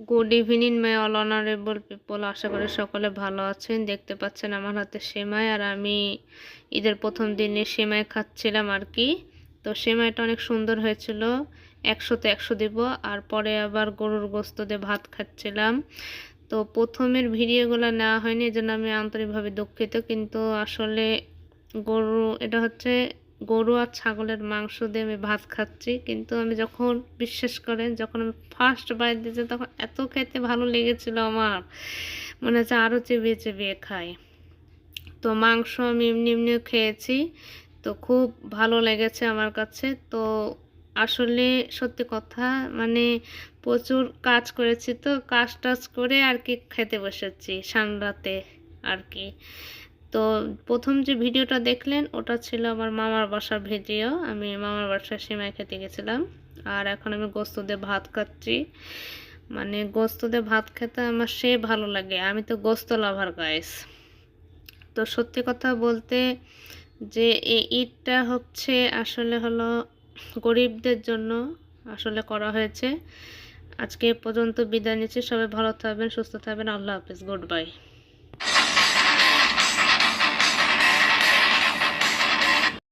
Good evening my all honourable people, আশা করি সকলে ভালো আছেন। দেখতে পাচ্ছেন আমার হাতে সেমাই, আর আমি ঈদের প্রথম দিনে সেমাই খাচ্ছিলাম আর কি। তো সেমাইটা অনেক সুন্দর হয়েছিল, 100তে 100 দিব। আর পরে আবার গরুর গোস্ত দিয়ে ভাত খাচ্ছিলাম। তো প্রথমের ভিডিওগুলো নেওয়া হয়নি, এই জন্য আমি আন্তরিকভাবে দুঃখিত। কিন্তু আসলে এটা হচ্ছে গরু আর ছাগলের মাংস দিয়ে আমি ভাত খাচ্ছি। কিন্তু আমি যখন, বিশ্বাস করেন, যখন আমি ফার্স্ট বাইট দিয়েছি তখন এত খেতে ভালো লেগেছিল আমার, মনে হচ্ছে আরও চেবিয়ে চেবিয়ে খাই। তো মাংস আমি এমনি এমনিও খেয়েছি, তো খুব ভালো লেগেছে আমার কাছে। তো আসলে সত্যি কথা, মানে প্রচুর কাজ করেছি, তো কাজ টাজ করে আর কি খেতে বসেছি সানরাতে আর কি। তো প্রথম যে ভিডিওটা দেখলেন ওটা ছিল আমার মামার বাসার ভিডিও। আমি মামার বাসায় সেমাই খেতে গেছিলাম, আর এখন আমি গোস্ত দিয়ে ভাত খাচ্ছি। মানে গোস্ত দিয়ে ভাত খেতে আমার সে ভালো লাগে, আমি তো গোস্ত লাভার গাইস। তো সত্যি কথা বলতে, যে এই ঈদটা হচ্ছে আসলে হলো গরিবদের জন্য আসলে করা হয়েছে। আজকে এ পর্যন্ত বিদায় নিচ্ছি। সবাই ভালো থাকবেন, সুস্থ থাকবেন। আল্লাহ হাফেজ, গুড বাই।